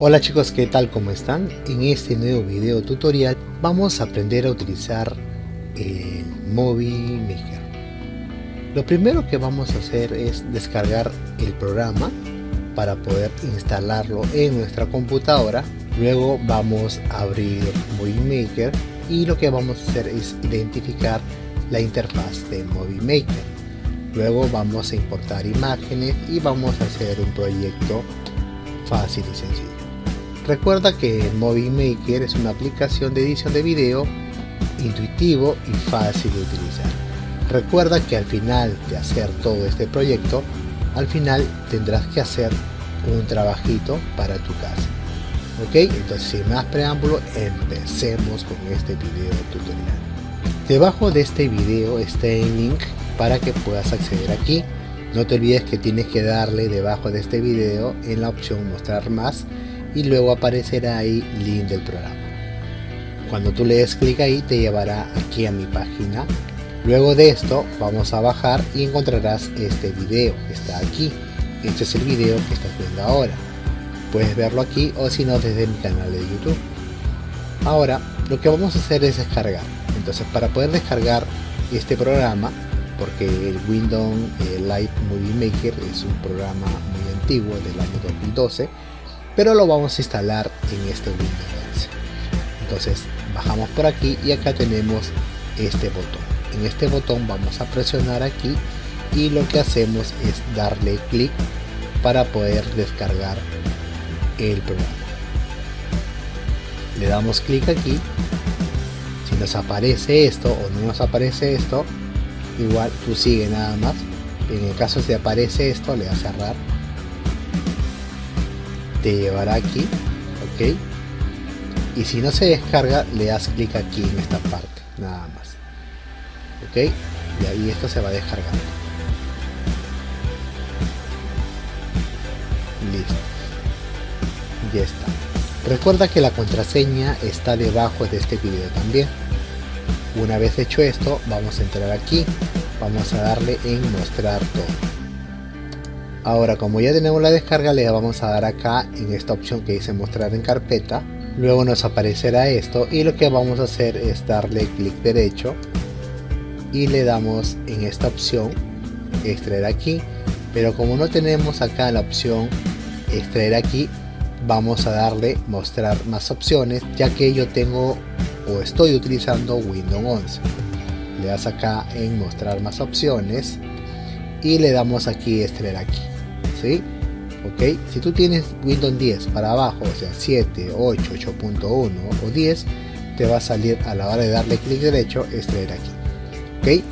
Hola chicos, ¿qué tal? ¿Cómo están? En este nuevo video tutorial vamos a aprender a utilizar el Movie Maker. Lo primero que vamos a hacer es descargar el programa para poder instalarlo en nuestra computadora. Luego vamos a abrir Movie Maker y lo que vamos a hacer es identificar la interfaz de Movie Maker. Luego vamos a importar imágenes y vamos a hacer un proyecto fácil y sencillo. Recuerda que Movie Maker es una aplicación de edición de video intuitivo y fácil de utilizar. Recuerda que al final de hacer todo este proyecto, al final tendrás que hacer un trabajito para tu casa. Ok, entonces sin más preámbulo, empecemos con este video tutorial. Debajo de este video está el link para que puedas acceder aquí. No te olvides que tienes que darle debajo de este video en la opción mostrar más y luego aparecerá ahí link del programa. Cuando tú le des clic ahí te llevará aquí a mi página. Luego de esto vamos a bajar y encontrarás este video que está aquí. Este es el video que estás viendo ahora. Puedes verlo aquí o si no desde mi canal de YouTube. Ahora lo que vamos a hacer es descargar. Entonces para poder descargar este programa, porque el Windows Live Movie Maker es un programa muy antiguo del año 2012, pero lo vamos a instalar en este Windows 11. Entonces bajamos por aquí y acá tenemos este botón. En este botón vamos a presionar aquí y lo que hacemos es darle clic para poder descargar el programa. Le damos clic aquí. Si nos aparece esto o no nos aparece esto, igual tú sigue nada más. En el caso si aparece esto, le das a cerrar, te llevará aquí, ok, y si no se descarga le das clic aquí en esta parte nada más, ok, y ahí esto se va descargando. Listo, ya está. Recuerda que la contraseña está debajo de este video también. Una vez hecho esto, vamos a entrar aquí, vamos a darle en mostrar todo. Ahora, como ya tenemos la descarga, le vamos a dar acá en esta opción que dice mostrar en carpeta. Luego nos aparecerá esto y lo que vamos a hacer es darle clic derecho y le damos en esta opción extraer aquí, pero como no tenemos acá la opción extraer aquí, vamos a darle mostrar más opciones, ya que yo tengo o estoy utilizando Windows 11. Le das acá en mostrar más opciones y le damos aquí extraer aquí, ¿sí? Ok, si tú tienes Windows 10 para abajo, o sea 7, 8, 8.1 o 10, te va a salir a la hora de darle clic derecho extraer aquí. Ok,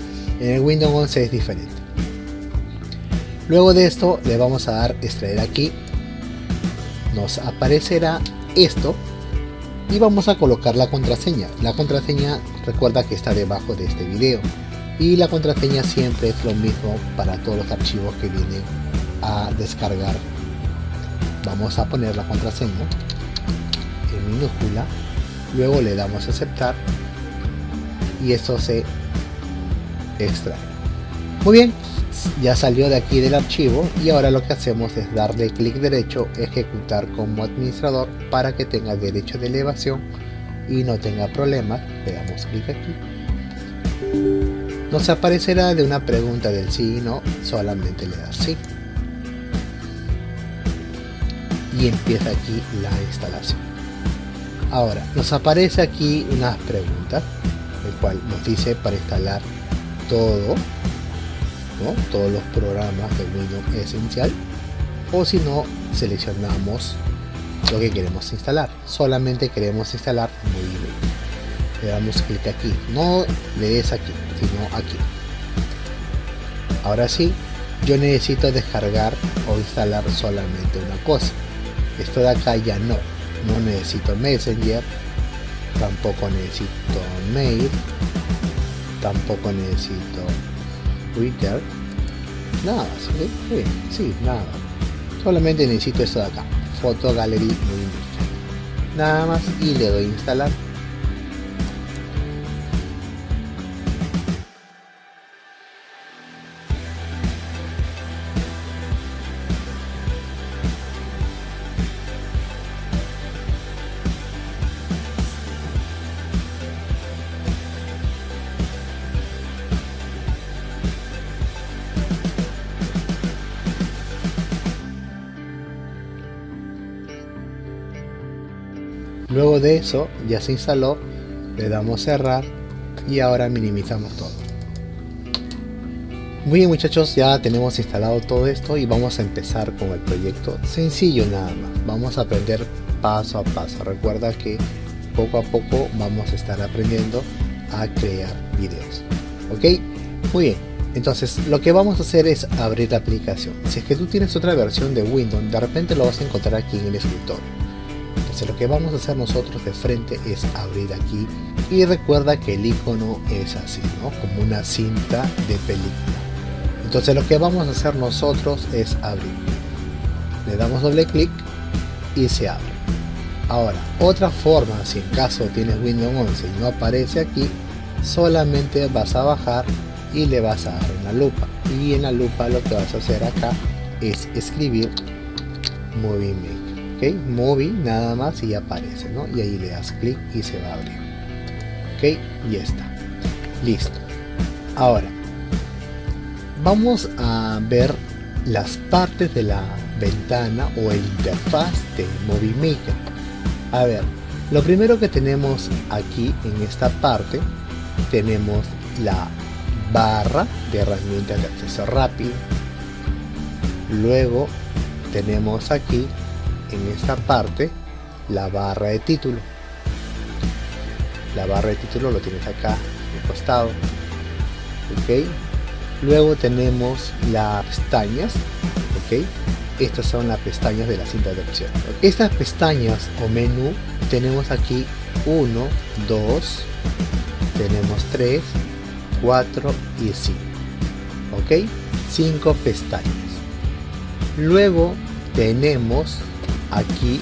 en el Windows 11 es diferente. Luego de esto le vamos a dar extraer aquí, nos aparecerá esto y vamos a colocar la contraseña. La contraseña recuerda que está debajo de este video y la contraseña siempre es lo mismo para todos los archivos que vienen a descargar. Vamos a poner la contraseña en minúscula, luego le damos a aceptar y esto se extrae. Muy bien, ya salió de aquí del archivo y ahora lo que hacemos es darle clic derecho, ejecutar como administrador para que tenga derecho de elevación y no tenga problemas. Le damos clic aquí. Nos aparecerá de una pregunta del sí y no, solamente le das sí y empieza aquí la instalación. Ahora nos aparece aquí unas preguntas, el cual nos dice para instalar todo, ¿no? Todos los programas de Windows esencial, o si no seleccionamos lo que queremos instalar. Solamente queremos instalar Movie Maker. Le damos clic aquí, no le des aquí, sino aquí. Ahora sí, yo necesito descargar o instalar solamente una cosa. Esto de acá ya no necesito Messenger, tampoco necesito Mail, tampoco necesito Twitter, nada más, ¿sí? Sí, nada, solamente necesito esto de acá, Photo Gallery Movie Maker, nada más, y le doy a instalar. Luego de eso ya se instaló, le damos cerrar y ahora minimizamos todo. Muy bien muchachos, ya tenemos instalado todo esto y vamos a empezar con el proyecto. Sencillo nada más, vamos a aprender paso a paso. Recuerda que poco a poco vamos a estar aprendiendo a crear videos. Ok, muy bien. Entonces lo que vamos a hacer es abrir la aplicación. Si es que tú tienes otra versión de Windows, de repente lo vas a encontrar aquí en el escritorio. Entonces lo que vamos a hacer nosotros de frente es abrir aquí. Y recuerda que el icono es así, ¿no? Como una cinta de película. Entonces lo que vamos a hacer nosotros es abrir. Le damos doble clic y se abre. Ahora, otra forma, si en caso tienes Windows 11 y no aparece aquí, solamente vas a bajar y le vas a dar en la lupa. Y en la lupa lo que vas a hacer acá es escribir Movie Maker. ¿Ok? Movie nada más y aparece, ¿no? Y ahí le das clic y se va a abrir. ¿Ok? Ya está. Listo. Ahora, vamos a ver las partes de la ventana o el interfaz de Movie Maker. A ver, lo primero que tenemos aquí en esta parte, tenemos la barra de herramientas de acceso rápido. Luego tenemos aquí en esta parte la barra de título. La barra de título lo tienes acá al costado. Ok. Luego tenemos las pestañas. Ok. Estas son las pestañas de la cinta de opción. Estas pestañas o menú tenemos aquí 1, 2, tenemos 3, 4 y 5. Ok, 5 pestañas. Luego tenemos aquí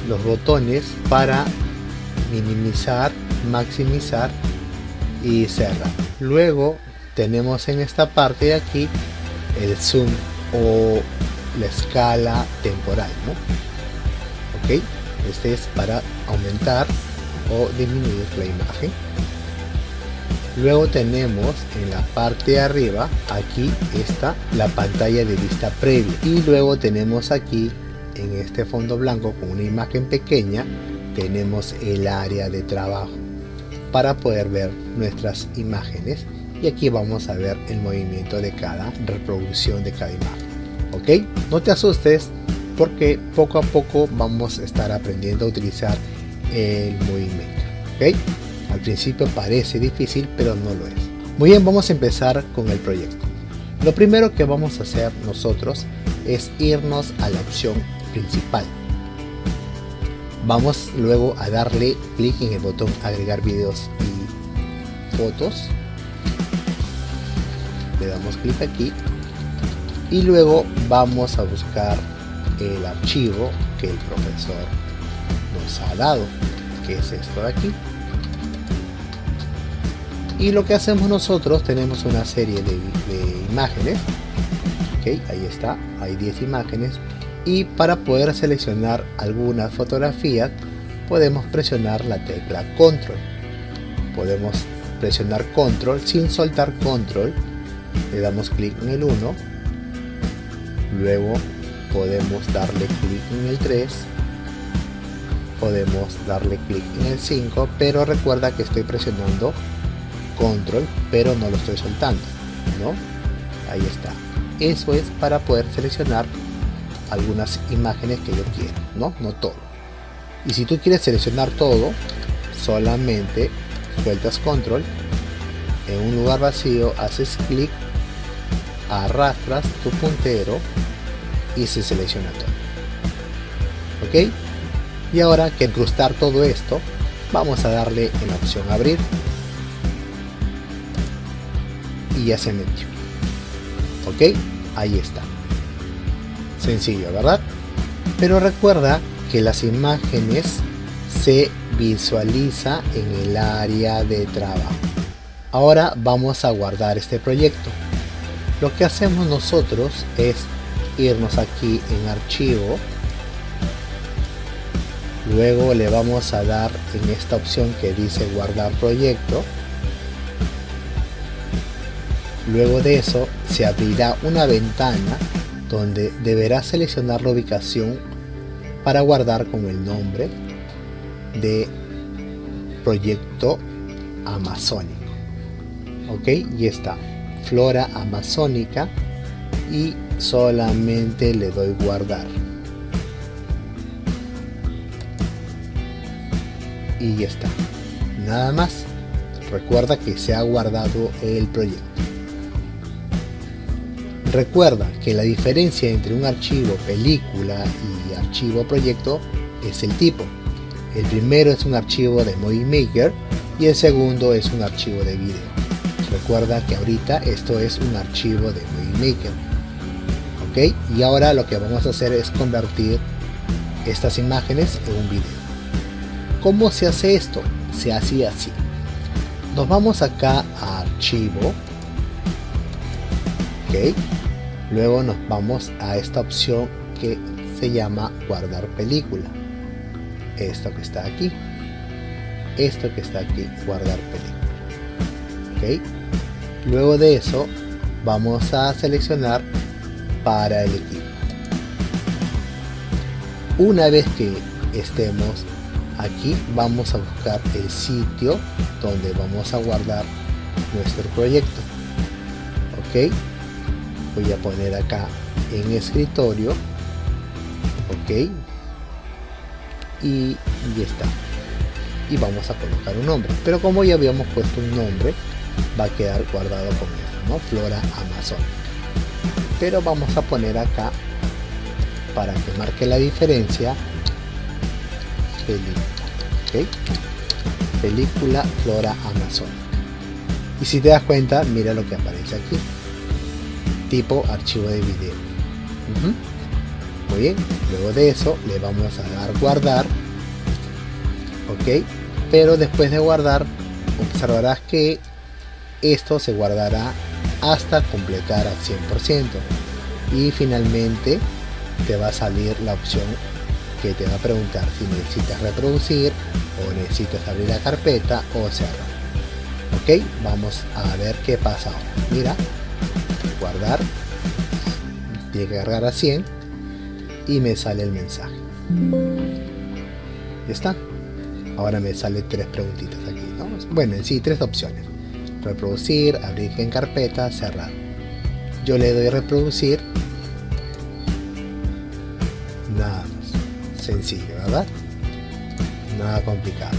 los botones para minimizar, maximizar y cerrar. Luego tenemos en esta parte de aquí el zoom o la escala temporal, ¿no? Ok, este es para aumentar o disminuir la imagen. Luego tenemos en la parte de arriba, aquí está la pantalla de vista previa, y luego tenemos aquí en este fondo blanco con una imagen pequeña, tenemos el área de trabajo para poder ver nuestras imágenes, y aquí vamos a ver el movimiento de cada reproducción de cada imagen. Ok, no te asustes porque poco a poco vamos a estar aprendiendo a utilizar el Movie Maker. Ok, al principio parece difícil pero no lo es. Muy bien, vamos a empezar con el proyecto. Lo primero que vamos a hacer nosotros es irnos a la opción principal. Vamos luego a darle clic en el botón agregar videos y fotos. Le damos clic aquí. Y luego vamos a buscar el archivo que el profesor nos ha dado, que es esto de aquí. Y lo que hacemos nosotros, tenemos una serie de imágenes. Ok, ahí está, hay 10 imágenes. Y para poder seleccionar algunas fotografías, podemos presionar la tecla control. Podemos presionar control sin soltar control. Le damos clic en el 1. Luego podemos darle clic en el 3, podemos darle clic en el 5, pero recuerda que estoy presionando control, pero no lo estoy soltando, ¿no? Ahí está. Eso es para poder seleccionar algunas imágenes que yo quiero, no todo. Y si tú quieres seleccionar todo, solamente sueltas control, en un lugar vacío haces clic, arrastras tu puntero y se selecciona todo. Ok, y ahora que incrustar todo esto, vamos a darle en la opción abrir y ya se metió. Ok, ahí está. Sencillo, ¿verdad? Pero recuerda que las imágenes se visualiza en el área de trabajo. Ahora vamos a guardar este proyecto. Lo que hacemos nosotros es irnos aquí en archivo, luego le vamos a dar en esta opción que dice guardar proyecto. Luego de eso se abrirá una ventana donde deberás seleccionar la ubicación para guardar con el nombre de proyecto amazónico. Ok, y está flora amazónica y solamente le doy guardar y ya está, nada más. Recuerda que se ha guardado el proyecto. Recuerda que la diferencia entre un archivo película y archivo proyecto es el tipo. El primero es un archivo de Movie Maker y el segundo es un archivo de video. Recuerda que ahorita esto es un archivo de Movie Maker. Ok, y ahora lo que vamos a hacer es convertir estas imágenes en un video. ¿Cómo se hace esto? Se hace así. Nos vamos acá a archivo. Ok, luego nos vamos a esta opción que se llama guardar película. Esto que está aquí, guardar película. Ok, luego de eso vamos a seleccionar para el equipo. Una vez que estemos aquí, vamos a buscar el sitio donde vamos a guardar nuestro proyecto. Ok, voy a poner acá en escritorio. Ok, y ya está, y vamos a colocar un nombre, pero como ya habíamos puesto un nombre, va a quedar guardado con esto, ¿no? Flora amazónica. Pero vamos a poner acá, para que marque la diferencia, película. ¿Okay? Película flora amazónica. Y si te das cuenta, mira lo que aparece aquí, tipo archivo de video. Muy bien, luego de eso le vamos a dar guardar. Ok, pero después de guardar observarás que esto se guardará hasta completar al 100% y finalmente te va a salir la opción que te va a preguntar si necesitas reproducir o necesitas abrir la carpeta o cerrar. Ok, vamos a ver qué pasa ahora. Mira, guardar, tiene que cargar a 100 y me sale el mensaje. Ya está. Ahora me sale 3 preguntitas aquí, ¿no? Bueno, en sí 3 opciones: reproducir, abrir en carpeta, cerrar. Yo le doy reproducir. Nada más, sencillo, ¿verdad? Nada complicado.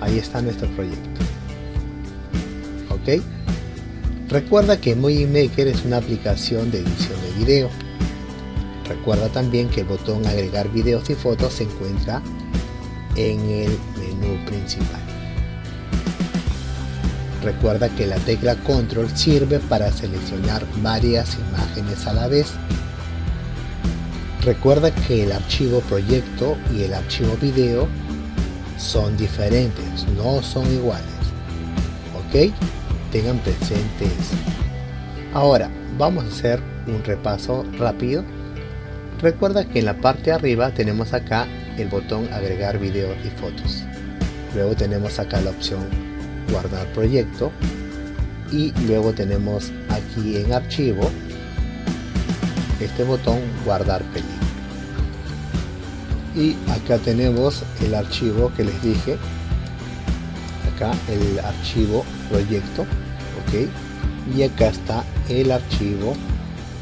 Ahí está nuestro proyecto. Ok, recuerda que Movie Maker es una aplicación de edición de video. Recuerda también que el botón agregar videos y fotos se encuentra en el menú principal. Recuerda que la tecla control sirve para seleccionar varias imágenes a la vez. Recuerda que el archivo proyecto y el archivo video son diferentes, no son iguales. Ok, tengan presente eso. Ahora vamos a hacer un repaso rápido. Recuerda que en la parte de arriba tenemos acá el botón agregar videos y fotos. Luego tenemos acá la opción guardar proyecto y luego tenemos aquí en archivo este botón guardar película. Y acá tenemos el archivo que les dije, acá el archivo proyecto, ok, y acá está el archivo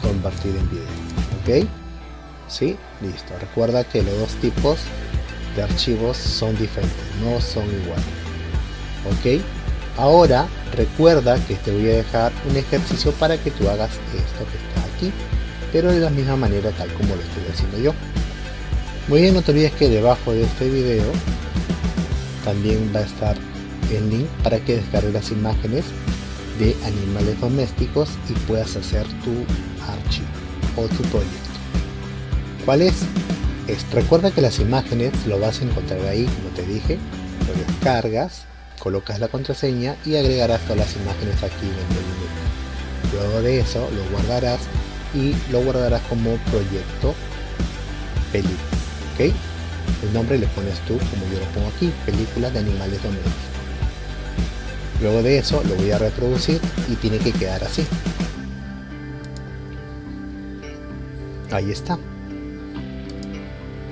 convertido en video, ok. Sí, listo. Recuerda que los dos tipos de archivos son diferentes, no son iguales. Ok, ahora recuerda que te voy a dejar un ejercicio para que tú hagas esto que está aquí, pero de la misma manera tal como lo estoy haciendo yo. Muy bien, no te olvides que debajo de este video también va a estar el link para que descargues las imágenes de animales domésticos y puedas hacer tu archivo o tu proyecto. ¿Cuál es? Recuerda que las imágenes lo vas a encontrar ahí, como te dije, lo descargas, colocas la contraseña y agregarás todas las imágenes aquí en el menú. Luego de eso lo guardarás y lo guardarás como proyecto película, ¿ok? El nombre le pones tú, como yo lo pongo aquí, película de animales domésticos. Luego de eso lo voy a reproducir y tiene que quedar así. Ahí está.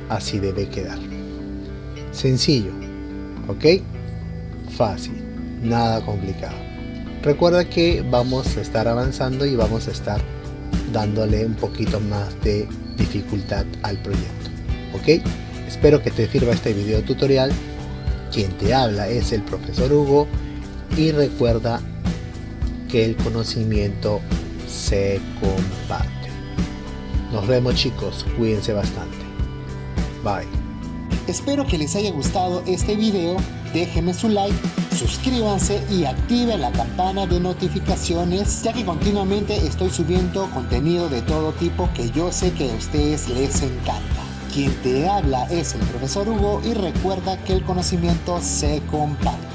Así debe quedar. Sencillo, ¿ok? Fácil, nada complicado. Recuerda que vamos a estar avanzando y vamos a estar dándole un poquito más de dificultad al proyecto, ¿ok? Espero que te sirva este video tutorial. Quien te habla es el profesor Hugo y recuerda que el conocimiento se comparte. Nos vemos, chicos, cuídense bastante. Bye. Espero que les haya gustado este video. Déjenme su like, suscríbanse y activen la campana de notificaciones, ya que continuamente estoy subiendo contenido de todo tipo que yo sé que a ustedes les encanta. Quien te habla es el profesor Hugo y recuerda que el conocimiento se comparte.